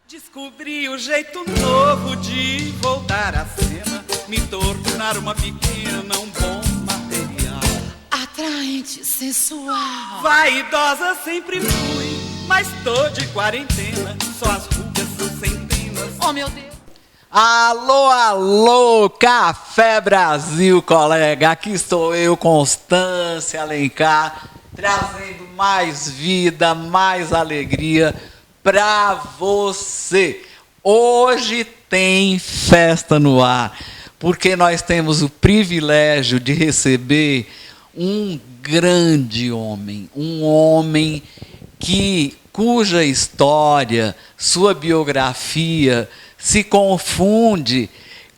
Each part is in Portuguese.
Descobri o jeito novo de voltar à cena, me tornar uma pequena, um bom material. Atraente, sensual. Vaidosa sempre fui, mas tô de quarentena, só as rugas são centenas. Oh, meu Deus. Alô, alô, Café Brasil, colega. Aqui estou eu, Constância Alencar, trazendo mais vida, mais alegria para você. Hoje tem festa no ar, porque nós temos o privilégio de receber um grande homem, um homem cuja história, sua biografia se confunde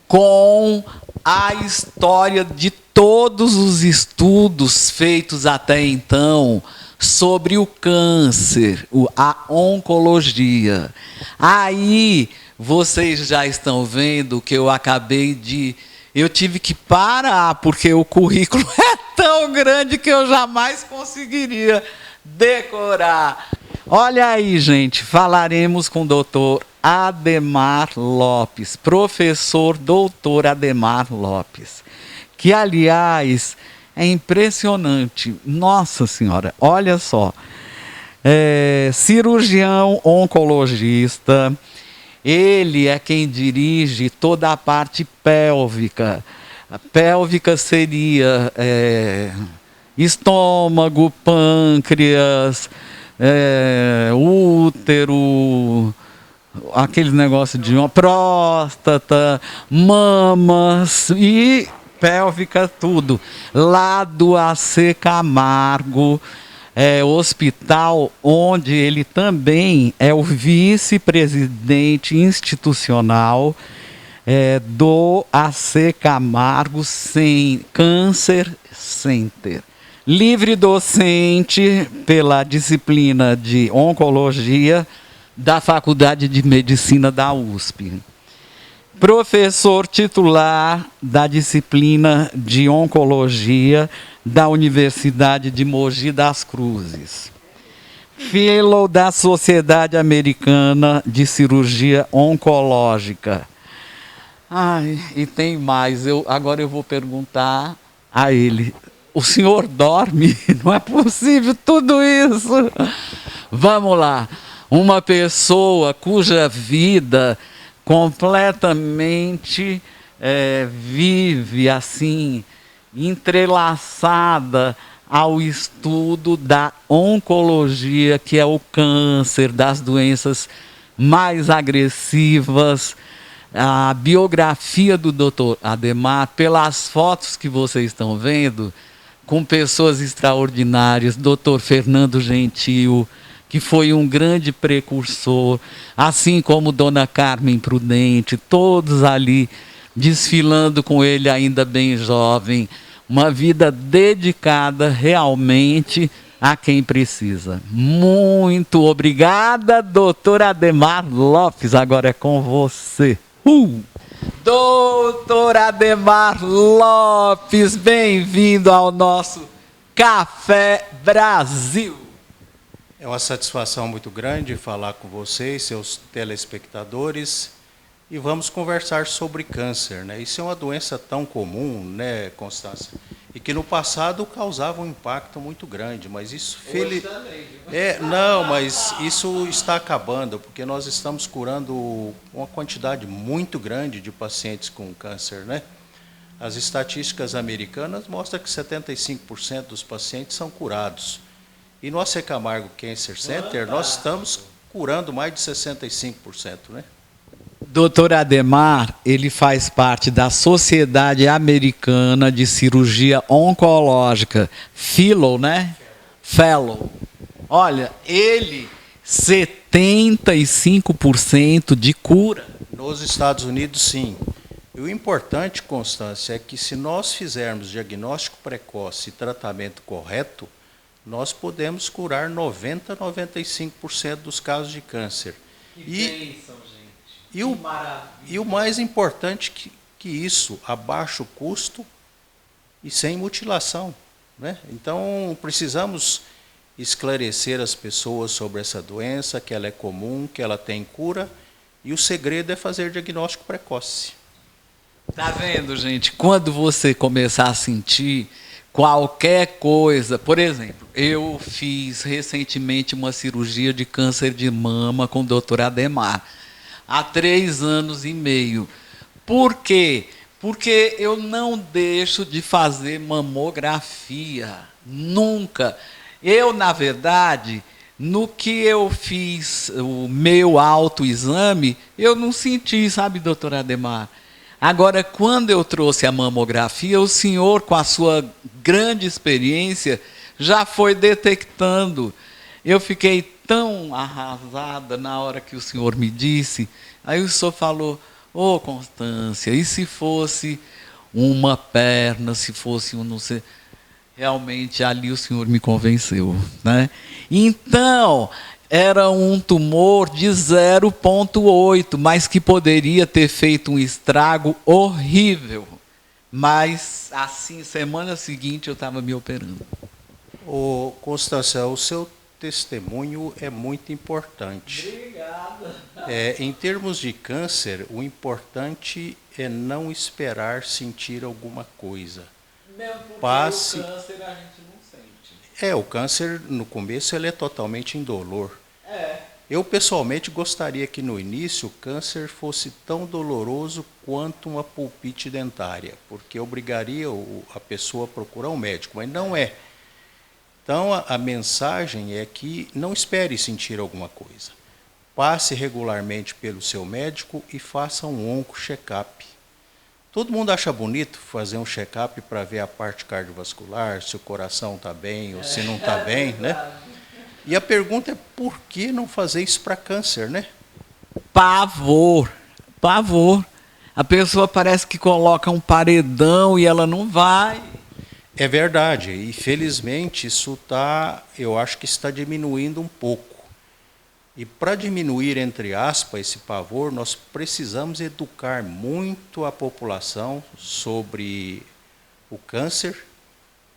com a história de todos os estudos feitos até então sobre o câncer, a oncologia. Aí vocês já estão vendo que eu tive que parar, porque o currículo é tão grande que eu jamais conseguiria decorar. Olha aí, gente, falaremos com o doutor Adhemar Lopes, professor doutor Adhemar Lopes, que, aliás, é impressionante. Nossa Senhora, olha só. Cirurgião oncologista, ele é quem dirige toda a parte pélvica. A pélvica seria estômago, pâncreas, útero, aquele negócio de uma próstata, mamas e pélvica, tudo. Lá do AC Camargo, hospital onde ele também é o vice-presidente institucional do AC Camargo Câncer Center. Livre docente pela disciplina de oncologia da Faculdade de Medicina da USP. Professor titular da disciplina de oncologia da Universidade de Mogi das Cruzes. Fellow da Sociedade Americana de Cirurgia Oncológica. Ai, e tem mais. Agora eu vou perguntar a ele. O senhor dorme? Não é possível tudo isso. Vamos lá. Uma pessoa cuja vida completamente vive assim, entrelaçada ao estudo da oncologia, que é o câncer, das doenças mais agressivas. A biografia do Dr. Adhemar, pelas fotos que vocês estão vendo, com pessoas extraordinárias, Dr. Fernando Gentil, que foi um grande precursor, assim como Dona Carmen Prudente, todos ali desfilando com ele ainda bem jovem, uma vida dedicada realmente a quem precisa. Muito obrigada, doutor Adhemar Lopes, agora é com você. Doutor Adhemar Lopes, bem-vindo ao nosso Café Brasil. É uma satisfação muito grande falar com vocês, seus telespectadores, e vamos conversar sobre câncer, né? Isso é uma doença tão comum, né, Constância? E que no passado causava um impacto muito grande, mas isso mas isso está acabando, porque nós estamos curando uma quantidade muito grande de pacientes com câncer, né? As estatísticas americanas mostram que 75% dos pacientes são curados. E no AC Camargo Cancer Center, nós estamos curando mais de 65%, né? Doutor Adhemar, ele faz parte da Sociedade Americana de Cirurgia Oncológica, Fellow, né? Fellow. Olha, ele, 75% de cura. Nos Estados Unidos, sim. E o importante, Constância, é que se nós fizermos diagnóstico precoce e tratamento correto, nós podemos curar 90% a 95% dos casos de câncer. Que bênção, gente. E o mais importante que isso, a baixo custo e sem mutilação, né? Então, precisamos esclarecer as pessoas sobre essa doença, que ela é comum, que ela tem cura E o segredo é fazer diagnóstico precoce. Tá vendo, gente? Quando você começar a sentir qualquer coisa, por exemplo, eu fiz recentemente uma cirurgia de câncer de mama com o doutor Ademar, há 3 anos e meio. Por quê? Porque eu não deixo de fazer mamografia, nunca. Eu, na verdade, no que eu fiz o meu autoexame, eu não senti, sabe, doutor Ademar? Agora, quando eu trouxe a mamografia, o senhor, com a sua grande experiência, já foi detectando. Eu fiquei tão arrasada na hora que o senhor me disse. Aí o senhor falou: ô Constância, e se fosse uma perna, se fosse um não sei... Realmente, ali o senhor me convenceu, né? Então, era um tumor de 0,8, mas que poderia ter feito um estrago horrível. Mas, assim, semana seguinte eu estava me operando. Ô, Constância, o seu testemunho é muito importante. Obrigada. Em termos de câncer, o importante é não esperar sentir alguma coisa. Mesmo porque Passe... o câncer a gente não sente. O câncer, no começo, ele é totalmente indolor. É. Eu, pessoalmente, gostaria que, no início, o câncer fosse tão doloroso quanto uma pulpite dentária, porque obrigaria a pessoa a procurar um médico, mas não é. Então, a mensagem é que não espere sentir alguma coisa. Passe regularmente pelo seu médico e faça um onco-check-up. Todo mundo acha bonito fazer um check-up para ver a parte cardiovascular, se o coração está bem ou se não está bem, né? E a pergunta é: por que não fazer isso para câncer, né? Pavor, pavor. A pessoa parece que coloca um paredão e ela não vai. É verdade, e felizmente isso eu acho que está diminuindo um pouco. E para diminuir, entre aspas, esse pavor, nós precisamos educar muito a população sobre o câncer,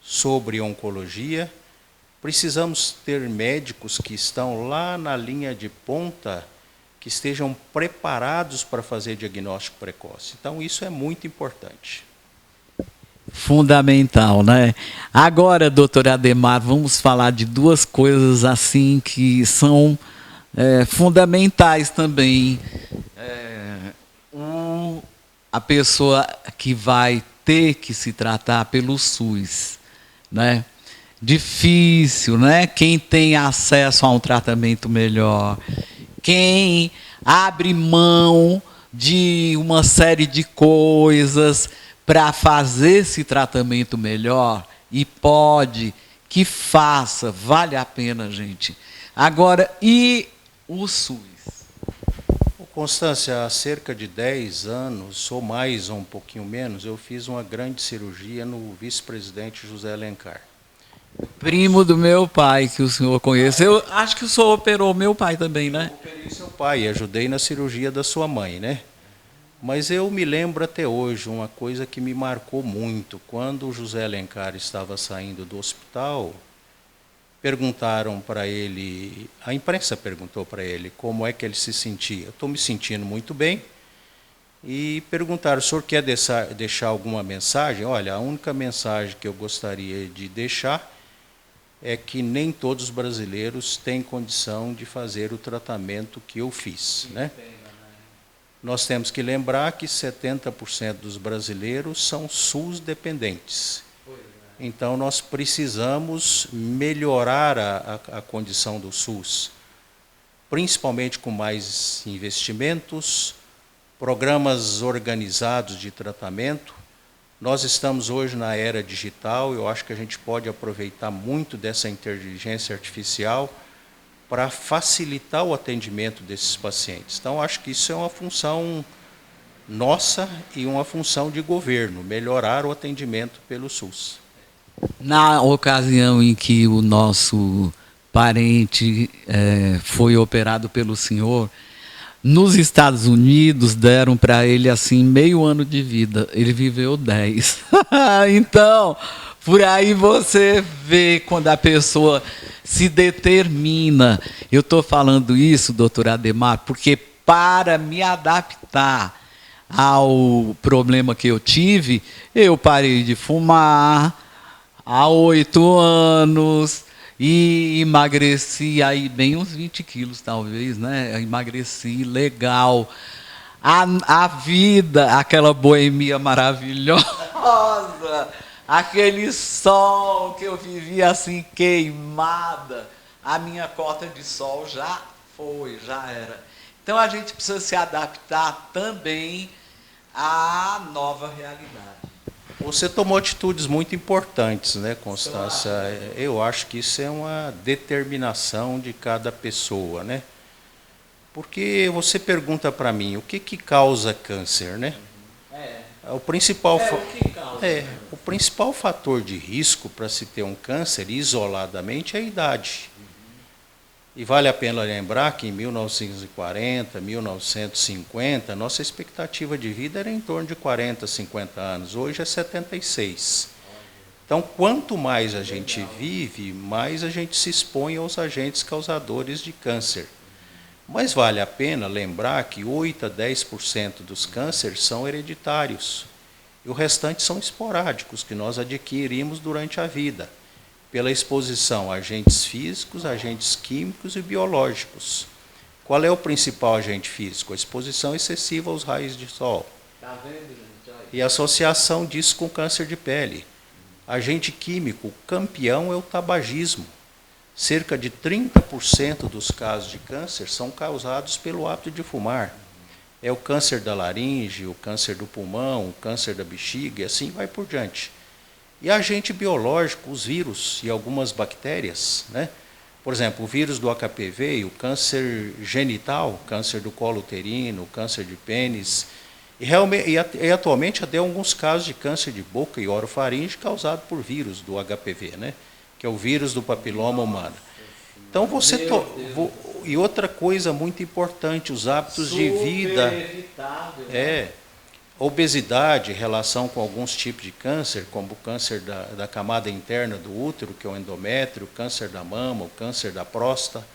sobre oncologia. Precisamos ter médicos que estão lá na linha de ponta, que estejam preparados para fazer diagnóstico precoce. Então, isso é muito importante. Fundamental, né? Agora, doutor Ademar, vamos falar de 2 coisas assim que são fundamentais também. A pessoa que vai ter que se tratar pelo SUS, né? Difícil, né? Quem tem acesso a um tratamento melhor, quem abre mão de uma série de coisas para fazer esse tratamento melhor, e pode, que faça, vale a pena, gente. Agora, e o SUS? Constância, há cerca de 10 anos, ou mais, ou um pouquinho menos, eu fiz uma grande cirurgia no vice-presidente José Alencar. Primo do meu pai, que o senhor conhece. Eu acho que o senhor operou meu pai também, né? Eu operei seu pai, ajudei na cirurgia da sua mãe, né? Mas eu me lembro até hoje uma coisa que me marcou muito. Quando o José Alencar estava saindo do hospital, perguntaram para ele, a imprensa perguntou para ele como é que ele se sentia. Eu estou me sentindo muito bem. E perguntaram: o senhor quer deixar alguma mensagem? Olha, a única mensagem que eu gostaria de deixar é que nem todos os brasileiros têm condição de fazer o tratamento que eu fiz, né? Nós temos que lembrar que 70% dos brasileiros são SUS dependentes. Então, nós precisamos melhorar a condição do SUS, principalmente com mais investimentos, programas organizados de tratamento. Nós estamos hoje na era digital, eu acho que a gente pode aproveitar muito dessa inteligência artificial para facilitar o atendimento desses pacientes. Então, acho que isso é uma função nossa e uma função de governo, melhorar o atendimento pelo SUS. Na ocasião em que o nosso parente foi operado pelo senhor, nos Estados Unidos deram para ele assim meio ano de vida. Ele viveu 10. Então, por aí você vê quando a pessoa se determina. Eu estou falando isso, doutor Ademar, porque para me adaptar ao problema que eu tive, eu parei de fumar há 8 anos e emagreci aí bem uns 20 quilos, talvez, né? Eu emagreci legal. A vida, aquela boemia maravilhosa, aquele sol que eu vivia assim queimada, a minha cota de sol já era. Então a gente precisa se adaptar também à nova realidade. Você tomou atitudes muito importantes, né, Constância? Eu acho que isso é uma determinação de cada pessoa, né? Porque você pergunta para mim, o que causa câncer, né? O principal fator de risco para se ter um câncer isoladamente é a idade. E vale a pena lembrar que em 1940, 1950, nossa expectativa de vida era em torno de 40, 50 anos. Hoje é 76. Então, quanto mais a gente vive, mais a gente se expõe aos agentes causadores de câncer. Mas vale a pena lembrar que 8 a 10% dos cânceres são hereditários. E o restante são esporádicos, que nós adquirimos durante a vida, pela exposição a agentes físicos, agentes químicos e biológicos. Qual é o principal agente físico? A exposição excessiva aos raios de sol. Tá vendo, gente? E a associação disso com câncer de pele. Agente químico, campeão é o tabagismo. Cerca de 30% dos casos de câncer são causados pelo hábito de fumar. É o câncer da laringe, o câncer do pulmão, o câncer da bexiga, e assim vai por diante. E agente biológico, os vírus e algumas bactérias, né? Por exemplo, o vírus do HPV, o câncer genital, câncer do colo uterino, câncer de pênis, e atualmente até alguns casos de câncer de boca e orofaringe causado por vírus do HPV, né? Que é o vírus do papiloma humano. Então e outra coisa muito importante, os hábitos de vida. Evitável, Obesidade, relação com alguns tipos de câncer, como o câncer da camada interna do útero, que é o endométrio, o câncer da mama, o câncer da próstata.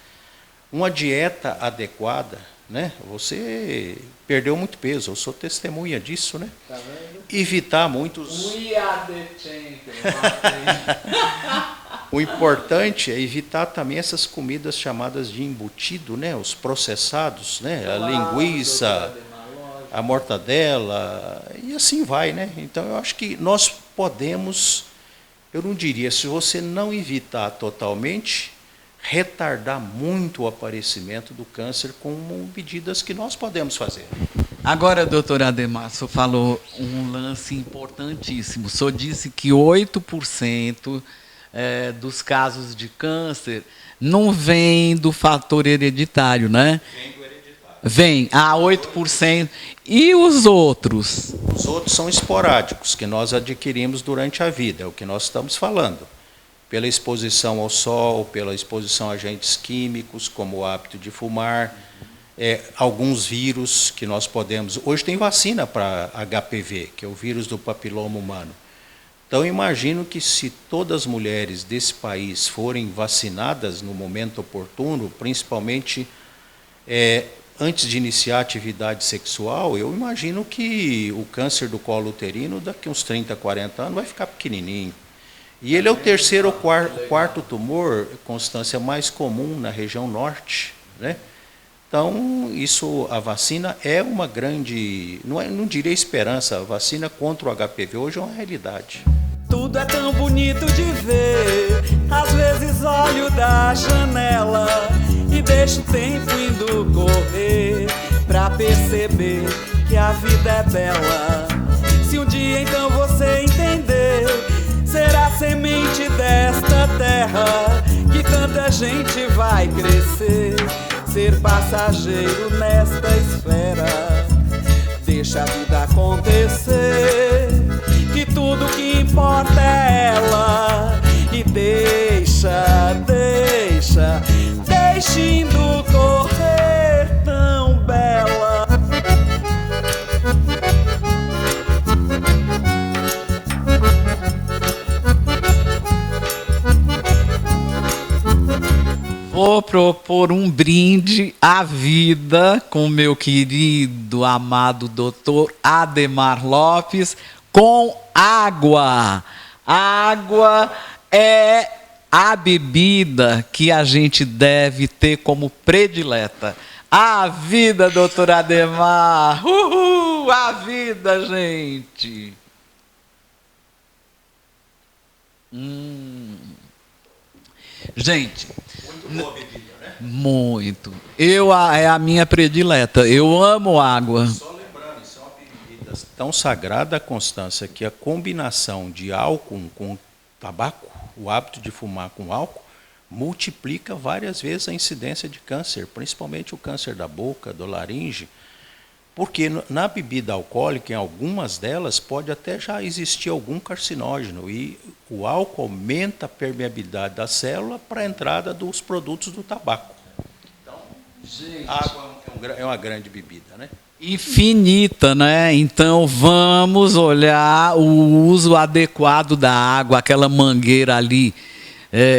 Uma dieta adequada, né? Você perdeu muito peso, eu sou testemunha disso, né? Tá vendo? Evitar muitos... We are the champions. O importante é evitar também essas comidas chamadas de embutido, né? Os processados, né? A linguiça, a mortadela, e assim vai, né? Então, eu acho que nós podemos, eu não diria, se você não evitar totalmente, retardar muito o aparecimento do câncer com medidas que nós podemos fazer. Agora, doutor Ademar, o senhor falou um lance importantíssimo. O senhor disse que 8% dos casos de câncer não vem do fator hereditário, né? Vem do hereditário. Vem, 8%. E os outros? Os outros são esporádicos, que nós adquirimos durante a vida, é o que nós estamos falando. Pela exposição ao sol, pela exposição a agentes químicos, como o hábito de fumar, alguns vírus que nós podemos... Hoje tem vacina para HPV, que é o vírus do papiloma humano. Então, imagino que se todas as mulheres desse país forem vacinadas no momento oportuno, principalmente antes de iniciar a atividade sexual, eu imagino que o câncer do colo uterino, daqui a uns 30, 40 anos, vai ficar pequenininho. E ele é o terceiro ou quarto tumor, Constância, mais comum na região norte, né? Então, a vacina é uma grande, não diria esperança, a vacina contra o HPV hoje é uma realidade. Tudo é tão bonito de ver, às vezes olho da janela e deixo o tempo indo correr, pra perceber que a vida é bela. Se um dia então você entender, será semente desta terra que tanta gente vai crescer. Ser passageiro nesta esfera, deixa a vida acontecer, que tudo que importa é ela. E deixe indo correr tão bela. Vou propor um brinde à vida com meu querido, amado doutor Ademar Lopes, com água. Água é a bebida que a gente deve ter como predileta. A vida, doutor Ademar! Uhul! A vida, gente! Gente, Muito boa bebida, né? muito. É a minha predileta. Eu amo água. Só lembrando, isso é uma bebida tão sagrada, Constância, que a combinação de álcool com tabaco, o hábito de fumar com álcool, multiplica várias vezes a incidência de câncer, principalmente o câncer da boca, do laringe, porque na bebida alcoólica, em algumas delas, pode até já existir algum carcinógeno, e o álcool aumenta a permeabilidade da célula para a entrada dos produtos do tabaco. Então, a água é uma grande bebida, né? Infinita, né? Então vamos olhar o uso adequado da água, aquela mangueira ali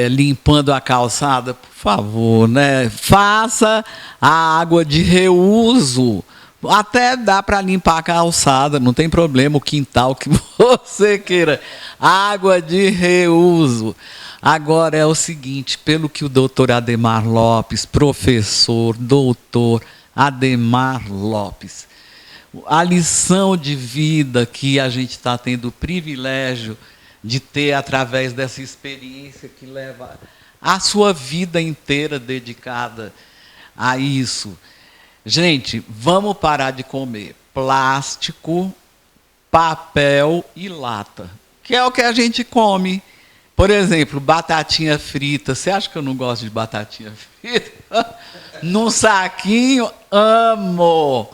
limpando a calçada, por favor, né? Faça a água de reuso. Até dá para limpar a calçada, não tem problema, o quintal que você queira. Água de reuso. Agora é o seguinte, pelo que o doutor Ademar Lopes, professor, doutor Ademar Lopes, a lição de vida que a gente está tendo o privilégio de ter através dessa experiência que leva a sua vida inteira dedicada a isso. Gente, vamos parar de comer plástico, papel e lata, que é o que a gente come. Por exemplo, batatinha frita. Você acha que eu não gosto de batatinha frita? Num saquinho, amo.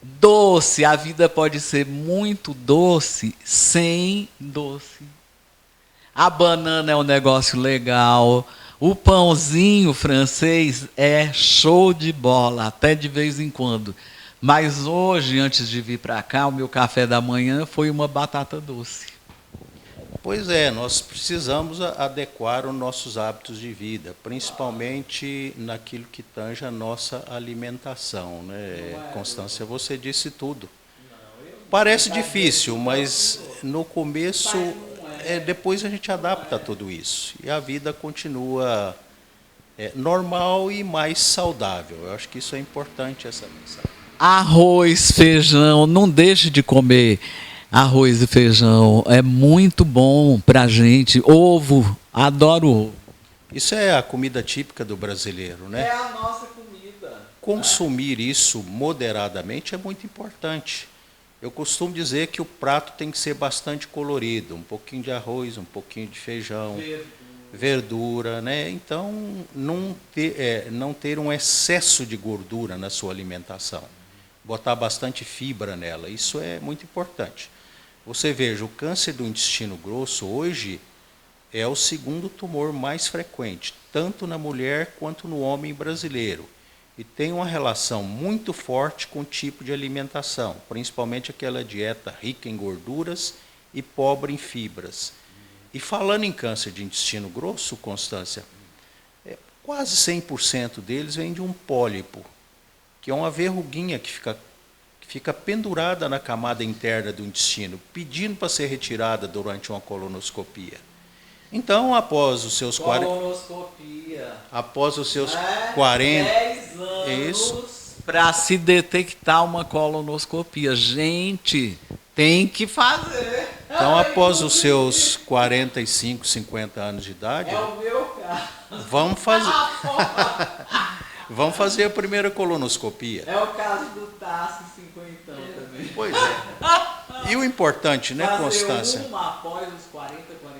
Doce, a vida pode ser muito doce sem doce. A banana é um negócio legal. O pãozinho francês é show de bola, até de vez em quando. Mas hoje, antes de vir para cá, o meu café da manhã foi uma batata doce. Pois é, nós precisamos adequar os nossos hábitos de vida, principalmente naquilo que tange a nossa alimentação, né? Constância, você disse tudo. Parece difícil, mas no começo, depois a gente adapta tudo isso. E a vida continua normal e mais saudável. Eu acho que isso é importante, essa mensagem. Arroz, feijão, não deixe de comer arroz e feijão, é muito bom para a gente. Ovo, adoro ovo. Isso é a comida típica do brasileiro, né? É a nossa comida. Consumir isso moderadamente é muito importante. Eu costumo dizer que o prato tem que ser bastante colorido, um pouquinho de arroz, um pouquinho de feijão, verdura, né? Então, não ter um excesso de gordura na sua alimentação. Botar bastante fibra nela, isso é muito importante. Você veja, o câncer do intestino grosso hoje é o segundo tumor mais frequente, tanto na mulher quanto no homem brasileiro. E tem uma relação muito forte com o tipo de alimentação, principalmente aquela dieta rica em gorduras e pobre em fibras. E falando em câncer de intestino grosso, Constância, quase 100% deles vem de um pólipo, que é uma verruguinha que fica pendurada na camada interna do intestino, pedindo para ser retirada durante uma colonoscopia. Então, após os seus 40 10 anos para se detectar uma colonoscopia. Gente, tem que fazer. Então, após os seus 45, 50 anos de idade, É o meu caso. vamos fazer a primeira colonoscopia. É o caso do Tassi, 50 também. Pois é. E o importante, né, Constância? Uma após os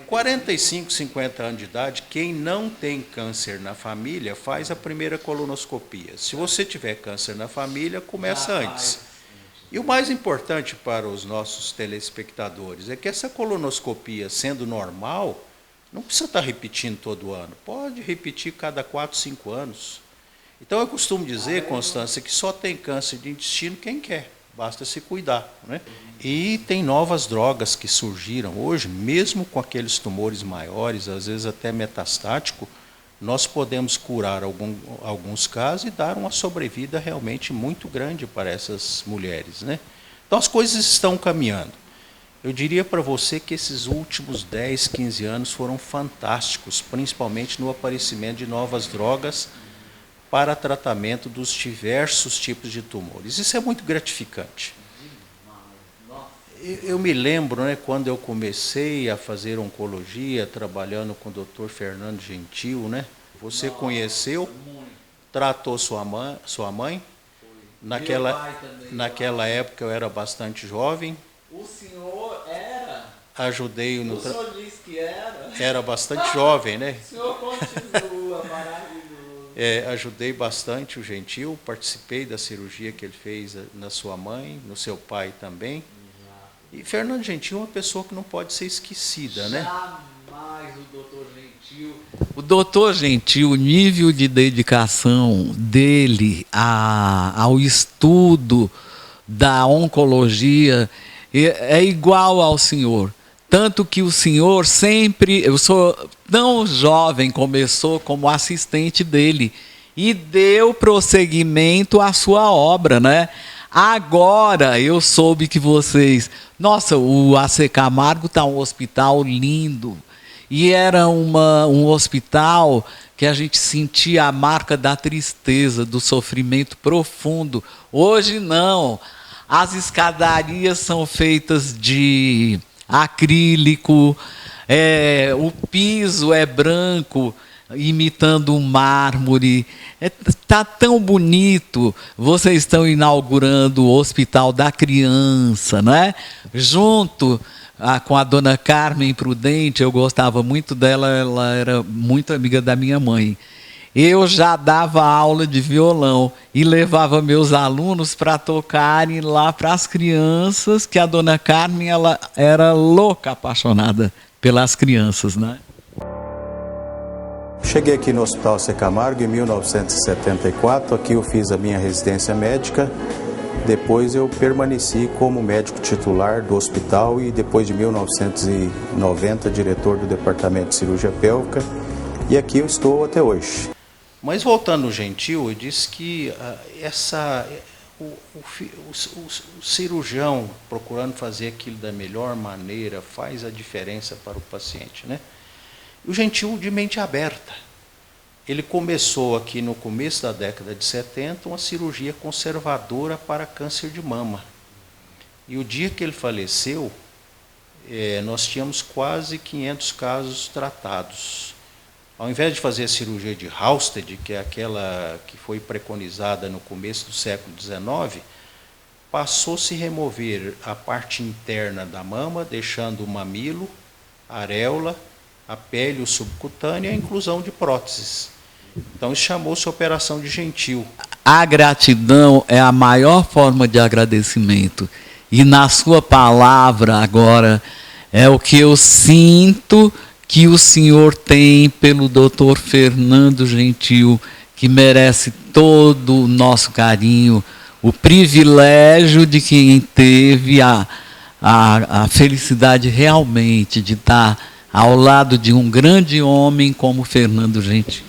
45, 50 anos de idade, quem não tem câncer na família faz a primeira colonoscopia. Se você tiver câncer na família, começa antes. E o mais importante para os nossos telespectadores é que essa colonoscopia, sendo normal, não precisa estar repetindo todo ano. Pode repetir cada 4, 5 anos. Então, eu costumo dizer, Constância, que só tem câncer de intestino quem quer. Basta se cuidar, né? E tem novas drogas que surgiram hoje, mesmo com aqueles tumores maiores, às vezes até metastático, nós podemos curar alguns casos e dar uma sobrevida realmente muito grande para essas mulheres, né? Então as coisas estão caminhando. Eu diria para você que esses últimos 10, 15 anos foram fantásticos, principalmente no aparecimento de novas drogas para tratamento dos diversos tipos de tumores. Isso é muito gratificante. Eu me lembro, né, quando eu comecei a fazer oncologia, trabalhando com o Dr. Fernando Gentil, né? Você conheceu, tratou sua mãe. Naquela época eu era bastante jovem. O senhor era? Ajudei no. O senhor disse que era? Era bastante jovem, né? O senhor continua, maravilhoso. Ajudei bastante o Gentil, participei da cirurgia que ele fez na sua mãe, no seu pai também. E Fernando Gentil é uma pessoa que não pode ser esquecida, né? Jamais o doutor Gentil. O doutor Gentil, o nível de dedicação dele ao estudo da oncologia é igual ao senhor. Tanto que o senhor sempre, eu sou tão jovem, começou como assistente dele e deu prosseguimento à sua obra, né? Agora eu soube que vocês... Nossa, o AC Camargo está um hospital lindo. E era um hospital que a gente sentia a marca da tristeza, do sofrimento profundo. Hoje não. As escadarias são feitas de acrílico, o piso é branco, imitando um mármore. Está tão bonito. Vocês estão inaugurando o Hospital da Criança, né? Junto com a dona Carmen Prudente, eu gostava muito dela, ela era muito amiga da minha mãe. Eu já dava aula de violão e levava meus alunos para tocarem lá para as crianças, que a dona Carmen ela era louca, apaixonada pelas crianças, né? Cheguei aqui no Hospital AC Camargo em 1974, aqui eu fiz a minha residência médica, depois eu permaneci como médico titular do hospital e depois de 1990 diretor do departamento de cirurgia pélvica e aqui eu estou até hoje. Mas voltando ao Gentil, eu disse que o cirurgião procurando fazer aquilo da melhor maneira faz a diferença para o paciente, né? O Gentil de mente aberta. Ele começou aqui no começo da década de 70 uma cirurgia conservadora para câncer de mama. E o dia que ele faleceu, nós tínhamos quase 500 casos tratados. Ao invés de fazer a cirurgia de Halsted, que é aquela que foi preconizada no começo do século XIX, passou-se a remover a parte interna da mama, deixando o mamilo, a areola, a pele, o subcutâneo e a inclusão de próteses. Então, isso chamou-se Operação de Gentil. A gratidão é a maior forma de agradecimento. E na sua palavra agora é o que eu sinto que o senhor tem pelo doutor Fernando Gentil, que merece todo o nosso carinho, o privilégio de quem teve a felicidade realmente de estar ao lado de um grande homem como Fernando Gentil.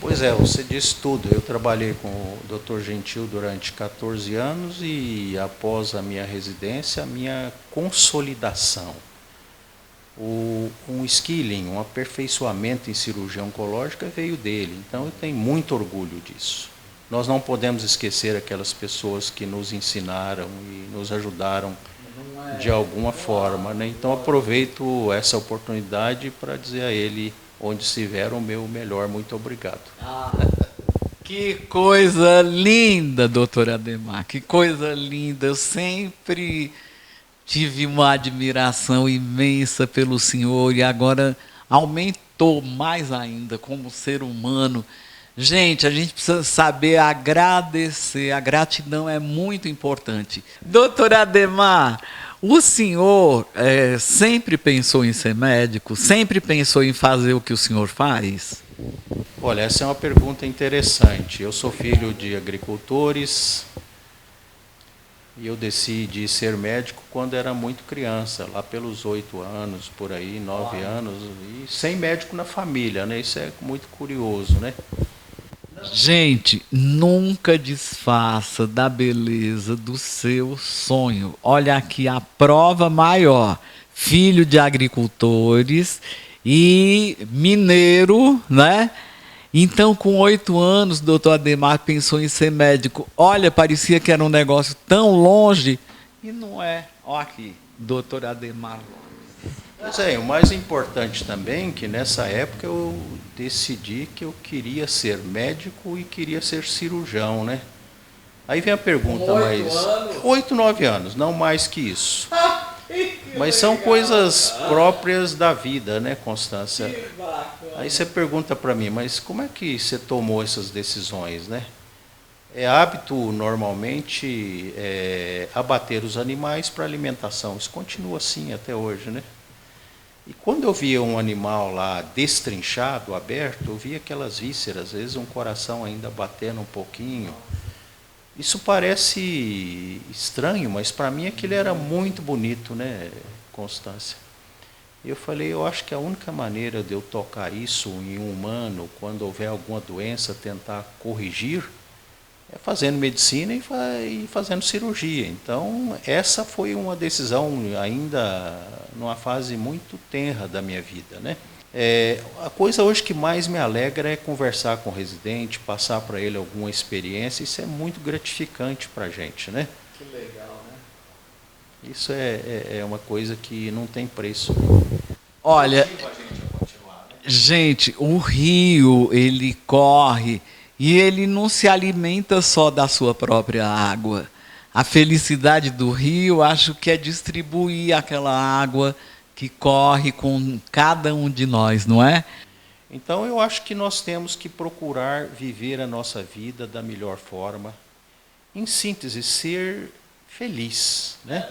Pois é, você disse tudo. Eu trabalhei com o Dr. Gentil durante 14 anos e após a minha residência, a minha consolidação. Um skilling, um aperfeiçoamento em cirurgia oncológica veio dele. Então eu tenho muito orgulho disso. Nós não podemos esquecer aquelas pessoas que nos ensinaram e nos ajudaram de alguma forma, né? Então aproveito essa oportunidade para dizer a ele, onde estiver, o meu melhor muito obrigado. Que coisa linda, doutor Ademar, que coisa linda. Eu sempre tive uma admiração imensa pelo senhor e agora aumentou mais ainda como ser humano. Gente, a gente precisa saber agradecer, a gratidão é muito importante. Doutor Ademar, o senhor sempre pensou em ser médico? Sempre pensou em fazer o que o senhor faz? Olha, essa é uma pergunta interessante. Eu sou filho de agricultores. E eu decidi ser médico quando era muito criança, lá pelos 8 anos, por aí, 9 anos, e sem médico na família, né? Isso é muito curioso, né? Gente, nunca desfaça da beleza do seu sonho. Olha aqui a prova maior. Filho de agricultores e mineiro, né? Então, com 8 anos, o doutor Ademar pensou em ser médico. Olha, parecia que era um negócio tão longe. E não é. Olha aqui, doutor Ademar. Pois é, o mais importante também, que nessa época eu decidi que eu queria ser médico e queria ser cirurgião, né? Aí vem a pergunta, Com 8 mas... anos? 8, 9 anos, não mais que isso. Mas são coisas próprias da vida, né, Constância? Aí você pergunta para mim, mas como é que você tomou essas decisões, né? É hábito, normalmente, abater os animais para alimentação. Isso continua assim até hoje, né? E quando eu via um animal lá destrinchado, aberto, eu via aquelas vísceras, às vezes um coração ainda batendo um pouquinho. Isso parece estranho, mas para mim aquilo era muito bonito, né, Constância? Eu falei, eu acho que a única maneira de eu tocar isso em um humano, quando houver alguma doença, tentar corrigir, é fazendo medicina e fazendo cirurgia. Então, essa foi uma decisão ainda numa fase muito tenra da minha vida, né? A coisa hoje que mais me alegra é conversar com o residente, passar para ele alguma experiência. Isso é muito gratificante para a gente, né? Que legal, né? Isso é uma coisa que não tem preço. Olha, gente, o rio, ele corre e ele não se alimenta só da sua própria água. A felicidade do rio, acho que é distribuir aquela água que corre com cada um de nós, não é? Então, eu acho que nós temos que procurar viver a nossa vida da melhor forma. Em síntese, ser feliz, né?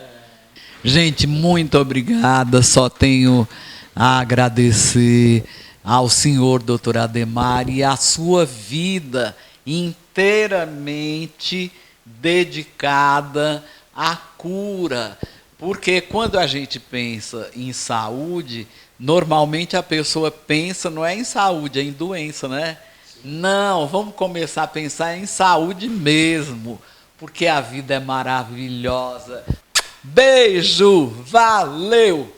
Gente, muito obrigada. Só tenho a agradecer ao senhor doutor Ademar e a sua vida inteiramente dedicada à cura. Porque quando a gente pensa em saúde, normalmente a pessoa pensa não é em saúde, é em doença, né? Sim. Não, vamos começar a pensar em saúde mesmo, porque a vida é maravilhosa. Beijo, valeu!